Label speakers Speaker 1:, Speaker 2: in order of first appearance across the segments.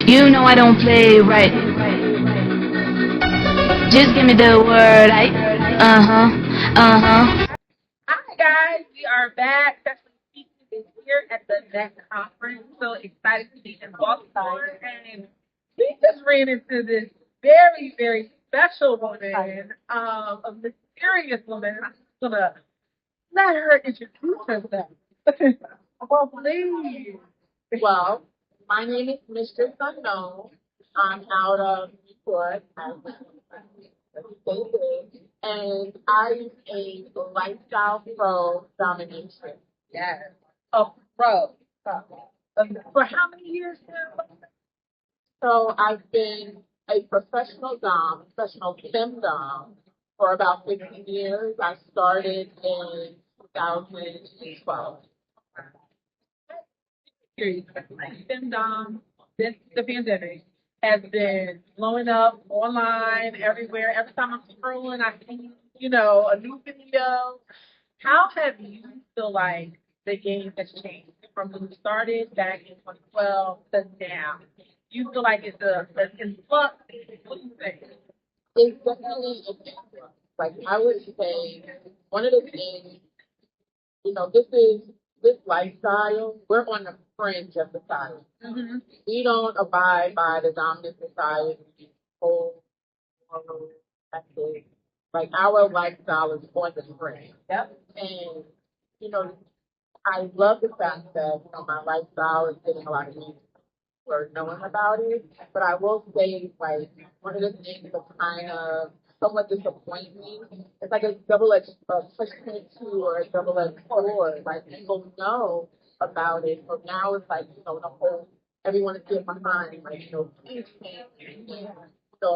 Speaker 1: You know I don't play right. Just give me the word. Uh huh.
Speaker 2: Hi guys, we are back. Session Speaking is here at the N.E.C.K conference. So excited to be in Baltimore, and we just ran into this very, very special woman, a mysterious woman. I'm just gonna let her introduce herself. Well, please.
Speaker 3: Well, my name is Mistress Unknown. I'm out of Newport, and I'm a lifestyle pro domination.
Speaker 2: Yes, a pro. For how many years now?
Speaker 3: So I've been a professional dom, professional femdom, for about 15 years. I started in 2012.
Speaker 2: Period. Femdom, since the pandemic, has been blowing up online everywhere. Every time I'm scrolling, I see, a new video. How have you feel like the game has changed from when you started back in 2012 to now? You feel like it's an influx? What do you think?
Speaker 3: It's definitely a difference. Like I would say, one of the things, this lifestyle. We're on the fringe of society.
Speaker 2: Mm-hmm.
Speaker 3: We don't abide by the dominant society whole moral ethics. Like our lifestyle is on the fringe.
Speaker 2: Yep.
Speaker 3: And you know, I love the fact that my lifestyle is getting a lot of people or knowing about it. But I will say, like, one of the things that kind of somewhat disappoint me, it's like a double-edged push-22 or a double-edged sword. Like, people know about it, but now it's like, the whole, everyone is getting behind, like, Kink,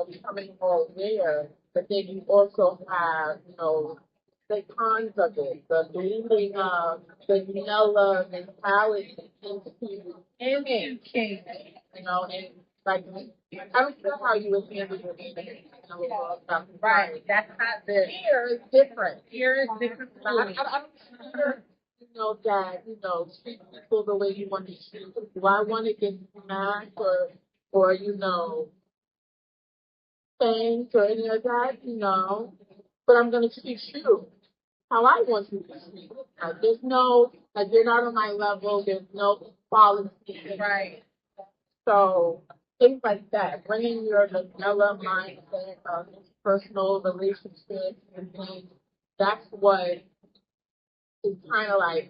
Speaker 3: becoming more aware. But then you also have, the cons of it, the bleeding of the vanilla mentality into
Speaker 2: Kink.
Speaker 3: and like I don't know how you would handle your
Speaker 2: Right. That's not the
Speaker 3: here is different.
Speaker 2: here is different.
Speaker 3: I don't care, that, treat people the way you want to treat them. Do I want to get smacked or thanks or any of that? No. But I'm gonna treat you how I want you to be treated. There's no, like, you're not on my level. There's no quality.
Speaker 2: Right.
Speaker 3: So things like that, bringing your vanilla mindset of personal relationships and things, that's what is kind of like,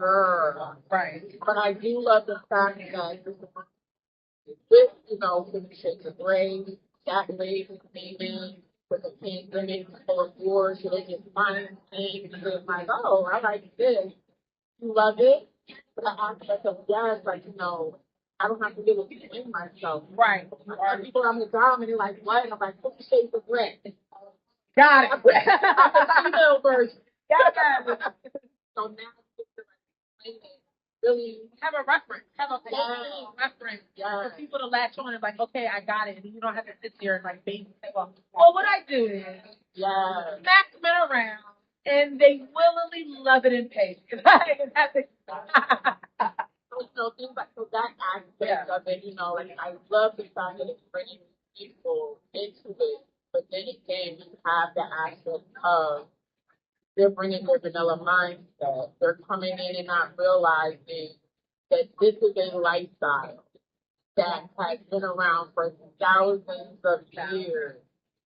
Speaker 2: Right.
Speaker 3: But I do love the fact that this, Fifty Shades of Grey, that lady came in with a pandemic full of wars, so they just find things and it's like, oh, I like this. You love it? But the aspect of yes, like, I don't have to deal with in myself.
Speaker 2: Right.
Speaker 3: People on the job and they're like, what? And I'm like, 50 Shades of Grey.
Speaker 2: Got it.
Speaker 3: I'm the female version.
Speaker 2: Got it.
Speaker 3: So now it's really
Speaker 2: Have a reference. Have a
Speaker 3: yeah.
Speaker 2: reference
Speaker 3: Yeah.
Speaker 2: for people to latch on and like, okay, I got it, and you don't have to sit there and like baby say, well, what I do is
Speaker 3: Yeah.
Speaker 2: smack men around, and they willingly love it and pay. That's it.
Speaker 3: Things like so that aspect of it, like I love the fact that it's bringing people into it, but then again, you have the aspect of they're bringing their vanilla mindset. They're coming in and not realizing that this is a lifestyle that has been around for thousands of years.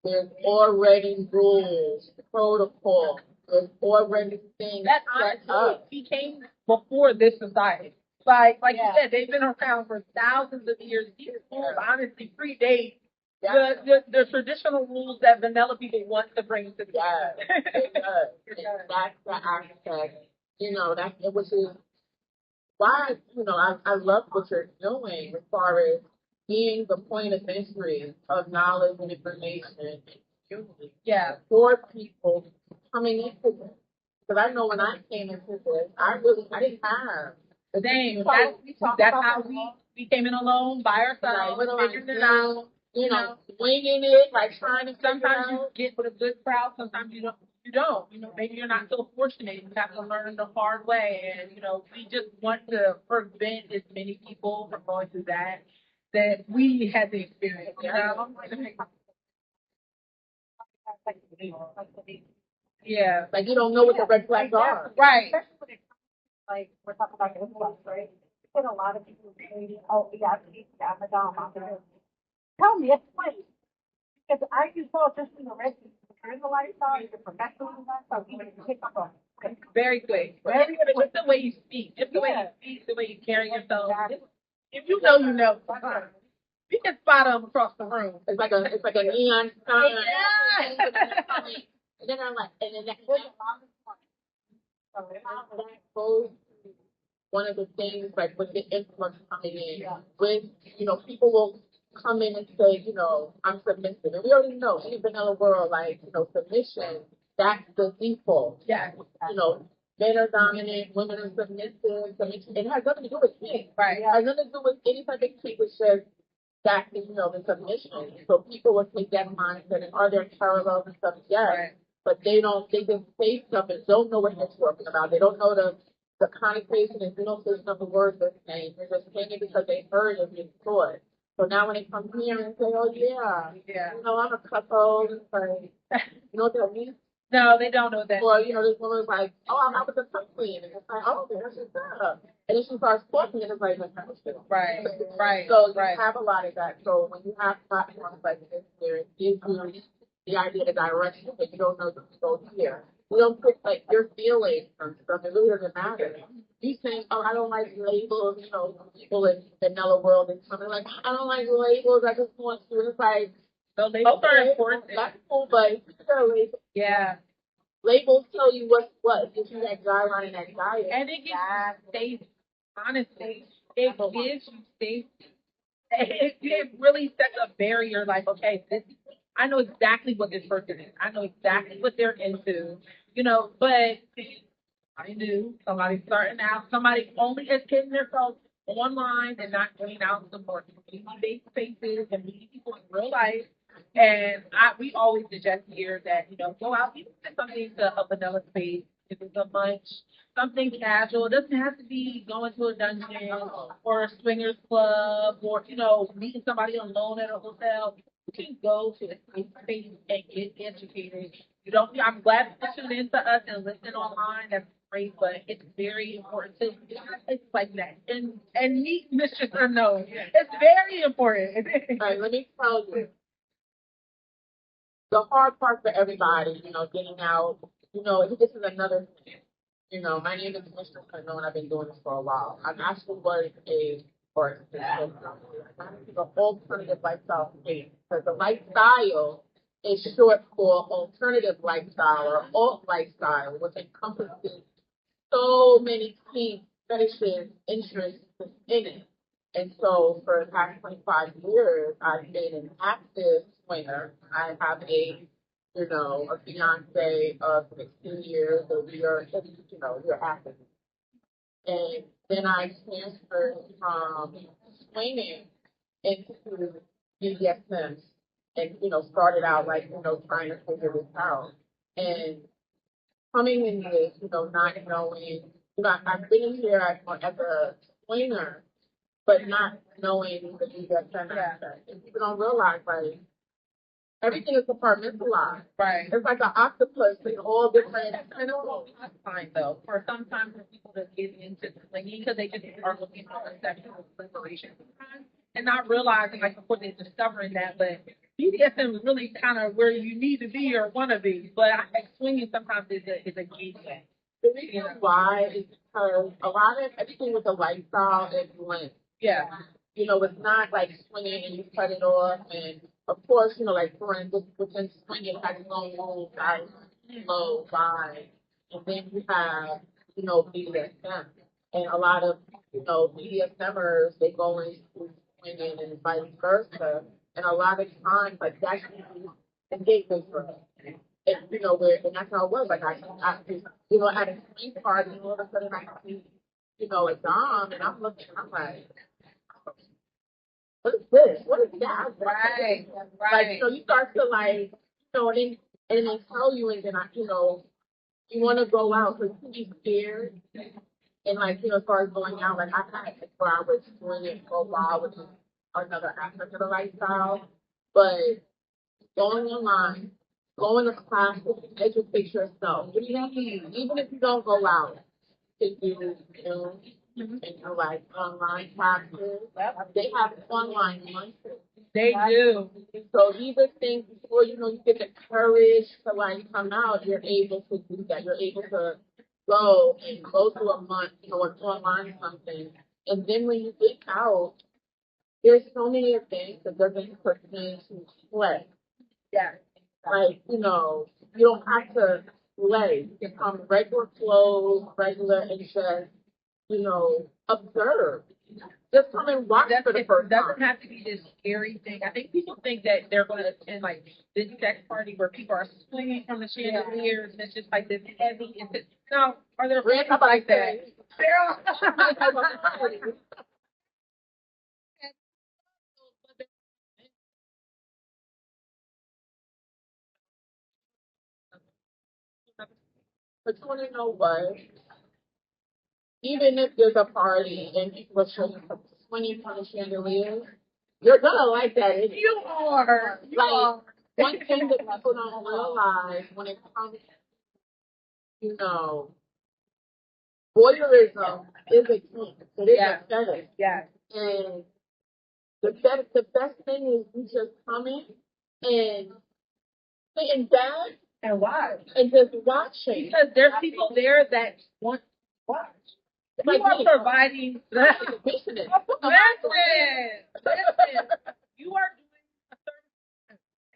Speaker 3: There's already rules, protocol. There's already things
Speaker 2: That
Speaker 3: set
Speaker 2: honestly
Speaker 3: up.
Speaker 2: became before this society. Like you
Speaker 3: Yeah.
Speaker 2: said, they've been around for thousands of years. These rules honestly predate
Speaker 3: Yeah.
Speaker 2: the traditional rules that vanilla people want to bring to the
Speaker 3: Yeah, it does. And that's the aspect, which is why, I love what you're doing as far as being the point of entry of knowledge and information and community.
Speaker 2: Yeah.
Speaker 3: For people coming into this. Because I know when I came into this, I didn't have.
Speaker 2: Same.
Speaker 3: That's
Speaker 2: That's how we came in alone by ourselves, figuring it out.
Speaker 3: Winging it, like trying to
Speaker 2: Sometimes you get with a good crowd, sometimes you don't. You don't. Maybe you're not so fortunate. You have to learn the hard way, and we just want to prevent as many people from going through that that we had to experience. You know? Yeah.
Speaker 3: Like you don't know what the red flags are.
Speaker 2: Right.
Speaker 4: Like we're talking about this stuff, right? You get a lot of people saying, "Oh, yeah, I'm a dom." Tell me, explain. Because I can tell just in the rest of you're in the lifestyle, you're professional in the lifestyle, you can pick up on it.
Speaker 2: Very quick.
Speaker 4: Very
Speaker 2: Just
Speaker 4: quick.
Speaker 2: the way you speak, just the way you speak, the way you carry yourself. If you know, you know. You can spot them across the room.
Speaker 3: It's like a neon sign.
Speaker 2: Yeah.
Speaker 3: And then I'm like, and then that goes one of the things like with the influx coming in, with people will come in and say, I'm submissive, and we already know in the vanilla world, like submission, that's the default.
Speaker 2: Yeah.
Speaker 3: Men are dominant, women are submissive. Submission. It has nothing to do with kink.
Speaker 2: Right.
Speaker 3: It has nothing to do with any type of kink. It's just that the submission. So people will take that mindset and are there parallels and stuff? Yes. Right. But they just say stuff and don't know what they're talking about. They don't know the connotation and denotation of the words they're saying. They're just saying it because they heard it and saw it. So now when they come here and say, oh yeah, I'm a couple, it's like, you know what that means?
Speaker 2: No, they don't know that.
Speaker 3: Or, this woman's like, oh, I was a cook queen. And it's like, oh, that's just up. And then she starts talking and it's like,
Speaker 2: right, right.
Speaker 3: So
Speaker 2: right.
Speaker 3: you have a lot of that. So when you have platforms like this, where it gives you the idea, the direction, but you don't know to go here. You don't put like your feelings and stuff. It really doesn't matter. You saying, oh, I don't like labels, people in the vanilla world and something like, I don't like labels, I just want to. And it's like,
Speaker 2: so labels are important.
Speaker 3: That's cool, but if you got a label, labels tell you what's what. It gives you that guideline and that guidance.
Speaker 2: And it gives you safety. Honestly, it gives you safety. It really sets a barrier. Like, okay, I know exactly what this person is. I know exactly what they're into. But I knew somebody starting out, somebody only educating themselves online and not going out to more community-based spaces and meeting people in real life. And we always suggest here that, go out, even if something to a vanilla space, if it's a munch, something casual. It doesn't have to be going to a dungeon or a swingers club or, meeting somebody alone at a hotel. You can go to a safe space and get educated. I'm glad that you tune into us and listen online. That's great, but it's very important to it's like that. And meet Mistress Unknown. It's very important.
Speaker 3: All right, let me tell you. The hard part for everybody, getting out, this is another thing. My name is Mistress Unknown. I've been doing this for a while. I actually was the alternative lifestyle space because the lifestyle is short for alternative lifestyle or alt lifestyle, which encompasses so many key fetishes, interests in it. And so for the past 25 years, I've been an active swinger. I have a fiance of 16 years, so we're active. And then I transferred from swinging into BDSM and, started out like, trying to figure this out. And coming in this, not knowing, I've been in here as a swinger, but not knowing the BDSM aspect. And people don't realize, like, everything is compartmentalized.
Speaker 2: Right.
Speaker 3: It's like an octopus with all different tentacles.
Speaker 2: That's fine, though. For sometimes people that get into swinging because they just are looking for a sexual liberation sometimes and not realizing, like, of course, they're discovering that, but BDSM is really kind of where you need to be or want to be. But I think swinging sometimes is a gateway.
Speaker 3: The reason why is because a lot of everything with the lifestyle is linked.
Speaker 2: Yeah.
Speaker 3: It's not like swinging and you cut it off. And of course, like for instance, within swinging, it has its own rules, right? Low, wide. And then you have, BDSM. And a lot of, BDSMers, they go into swinging and vice versa. And a lot of times, like, that's the gateway for us. And, and that's how it was. Like, I at a swing party, and all of a sudden I see, a dom, and I'm looking, and I'm like, what is this? What is that?
Speaker 2: Right.
Speaker 3: Like, you start to, like, and then they tell you, and then, you want to go out, so you can be scared. And, like, as far as going out, like, I had where I was doing it for a while with another aspect of the lifestyle. But going online, going to classes, educate yourself. Even if you don't go out to do Zoom and do like online classes, they have online lunches.
Speaker 2: They do.
Speaker 3: So these are things before you get the courage to like come out, you're able to do that. You're able to go through a month, or online something. And then when you get out, there's so many things that doesn't pertain to play.
Speaker 2: Yeah.
Speaker 3: Like, you don't have to play. You can come regular clothes, regular and just, observe. Just come and watch for the first
Speaker 2: It doesn't
Speaker 3: time.
Speaker 2: have to be this scary thing. I think people think that they're going to attend like this sex party where people are swinging from the chandeliers and it's just like this heavy. No, are there
Speaker 3: Red
Speaker 2: people like that?
Speaker 3: But you want to know what? Even if there's a party and people are swinging from the chandeliers, you're gonna like that.
Speaker 2: You are.
Speaker 3: Like, one thing that people don't realize when it comes to, voyeurism is a kink. It is a fetish.
Speaker 2: Yeah.
Speaker 3: And the best thing is you just come in and sit in bed
Speaker 2: And why?
Speaker 3: and just watching.
Speaker 2: Because there's people there that want to watch. You
Speaker 3: Like
Speaker 2: are
Speaker 3: me.
Speaker 2: providing.
Speaker 3: Listen,
Speaker 2: Listen, you are doing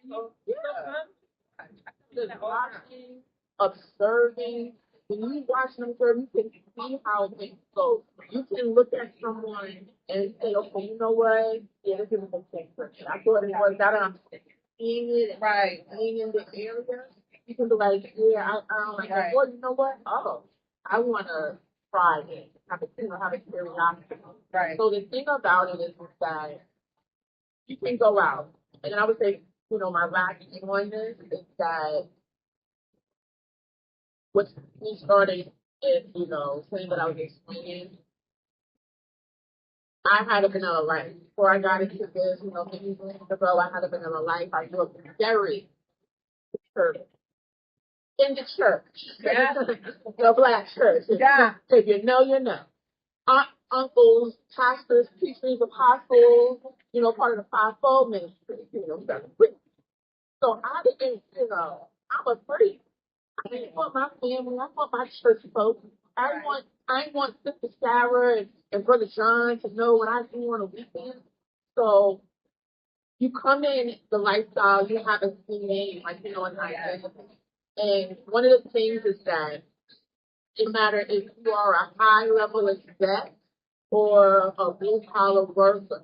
Speaker 2: a service. And you
Speaker 3: just watching, observing. When you watch them serve, you can see how things go. You can look at someone and say, okay, you know what? Yeah, this is a thing for me. I thought it was that, and I'm seeing it,
Speaker 2: Right.
Speaker 3: being in the area. You can be like, yeah, I don't like that. Or you know what? Oh, I want to try it. Have a curiosity.
Speaker 2: Right.
Speaker 3: So the thing about it is that you can go out, and I would say, my last thing on this is that what we started is, saying that I was explaining. I had a vanilla life. Before I got into this, many years ago, I had a vanilla life. I grew up very conservative. In the church.
Speaker 2: Yeah.
Speaker 3: The black church.
Speaker 2: Yeah.
Speaker 3: If you know, you know. Aunt, uncles, pastors, preachers, apostles, part of the fivefold ministry, So I didn't, I'm a freak. I want my family. I want my church folks. I want Sister Sarah and Brother John to know what I do on a weekend. So you come in the lifestyle, you have a name, like an identity. And one of the things is that it matters if you are a high level exec or a blue collar worker.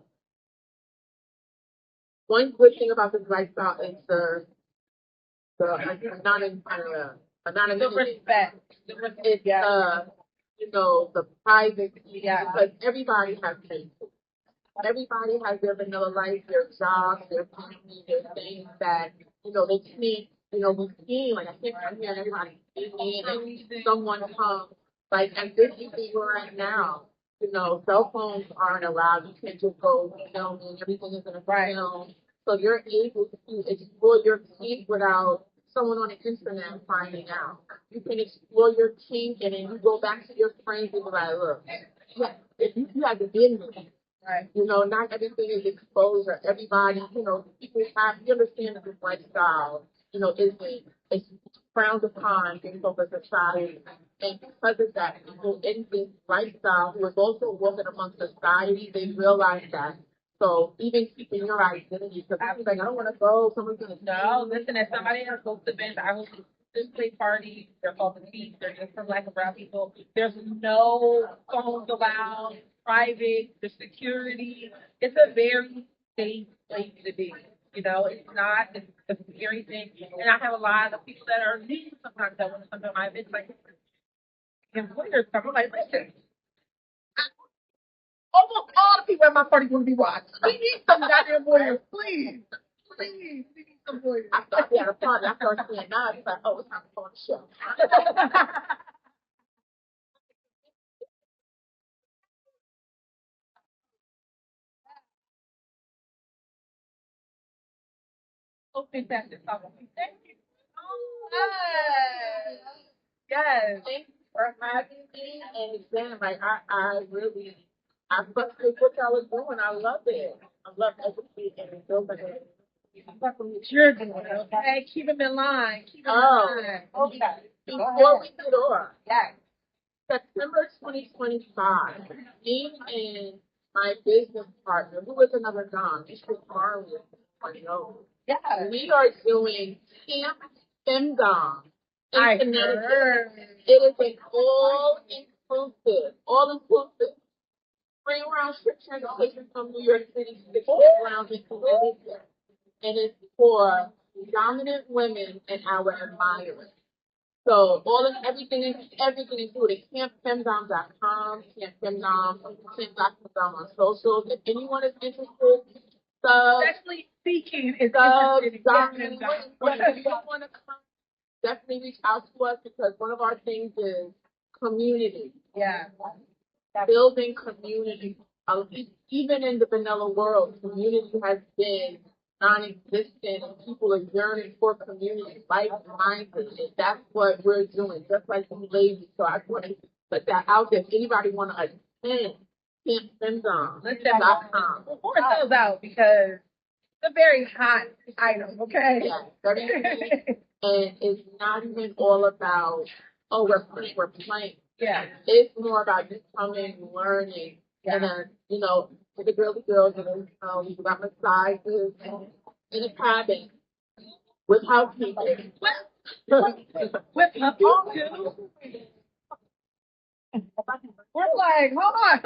Speaker 3: One good thing about this lifestyle is anonymity.
Speaker 2: The respect.
Speaker 3: It's the privacy, because everybody has things. Everybody has their vanilla life, their jobs, their family, their things that they can't be seen. Like I can't come here and everybody see me and someone comes like at this evening we're at now. Cell phones aren't allowed. You can't just go filming. Everything is in a film. So you're able to explore your kink without someone on the internet finding out. You can explore your kink and then you go back to your friends and be like, look, if you have the business.
Speaker 2: Right.
Speaker 3: Not everything is exposure. Everybody, people have, you understand that this lifestyle, it's frowned upon in focus society. And because of that, people in this lifestyle who is also working amongst society, they realize that. So even keeping your identity, because I was like, I don't want to go, someone's going to
Speaker 2: No, listen, as somebody that goes to events, I host display parties, they're called the N.E.C.K, they're just for black and brown people. There's no phones allowed, private, the security. It's a very safe place to be. It's not a scary thing. And I have a lot of people that are new sometimes that want to come to my events, like, employers come. I'm like, listen, almost all the people at my party want to be watched. We need some goddamn warriors, please. Please, we need some warriors.
Speaker 3: I thought we had a party. I started saying, now it's like, oh, it's time to go on the show.
Speaker 2: So fantastic. Thank you so much. Yes.
Speaker 3: Thank you for having me. And again, like I really, I fucked with what y'all was doing. I love it. I love educating and building it.
Speaker 2: You're doing okay. Keep them in line. Keep them in line.
Speaker 4: Okay.
Speaker 3: Before we get off,
Speaker 4: Yes.
Speaker 3: September 2025, me and my business partner, who is another Don, Mistress Unknown,
Speaker 4: Yes.
Speaker 3: we are doing Camp Femdom
Speaker 2: I
Speaker 3: in Connecticut.
Speaker 2: heard.
Speaker 3: It is an all-inclusive 3-round strip transportation from New York City, 6 rounds in Connecticut. And it's for dominant women and our admirers. So everything included. CampFemdom.com, CampFemdom, Camp.Femdom on socials. If anyone is interested,
Speaker 2: Especially speaking is
Speaker 3: subs,
Speaker 2: interested in
Speaker 3: dominant
Speaker 2: getting
Speaker 3: women. If you want to come, definitely reach out to us because one of our things is community.
Speaker 2: Yeah.
Speaker 3: Building community. Even in the vanilla world, community has been non-existent and people are yearning for community, like-minded. And that's what we're doing, just like you ladies. So I want to put that out there. If anybody want to attend, campfemdom.com.
Speaker 2: Pour those out because it's a very hot item, okay?
Speaker 3: Yeah, very unique. And it's not even all about, oh, we're playing.
Speaker 2: Yeah.
Speaker 3: It's more about just coming, learning, and then, for the girls, and then we got massages and a cabin with housekeeping.
Speaker 2: With my too. We're like, hold on.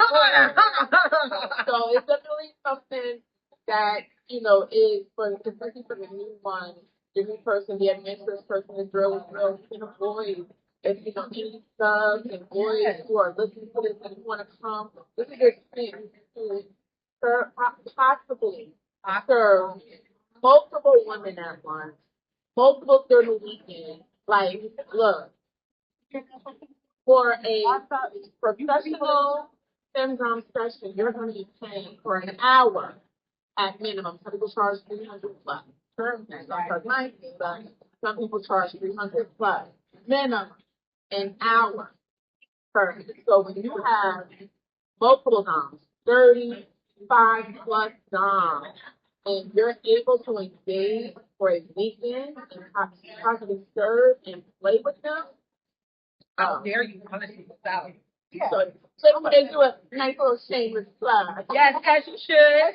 Speaker 3: So it's definitely something that, is especially for the new one, the new person, the adventurous person, the girl, can avoid. If any subs and boys who are listening to this and want to come, this is your chance to possibly serve multiple women at once, multiple during the weekend. Like, look, for a professional femdom session, you're going to be paying for an hour at minimum. Some people charge 300 plus. Some charge 90, but some people charge 300 plus minimum an hour per. So when you have multiple doms, 35 plus doms, and you're able to engage for a weekend and possibly serve and play with them,
Speaker 2: How dare you punish me without?
Speaker 3: So when they do a nice little shameless plug.
Speaker 2: Yes, as you should.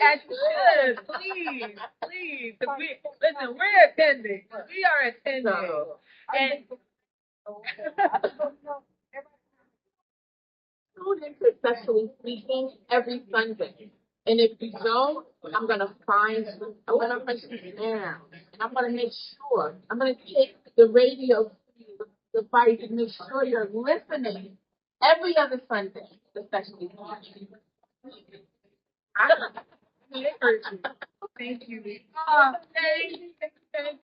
Speaker 2: Please. 'Cause we're attending. We are attending.
Speaker 3: So,
Speaker 2: And
Speaker 3: tune into Sexually Speaking every Sunday. And if you don't, I'm going to find you. I'm going to hunt you down. And I'm going to make sure. I'm going to take the radio device and make sure you're listening every other Sunday to Sexually Speaking.
Speaker 2: I heard you. Thank you. Thank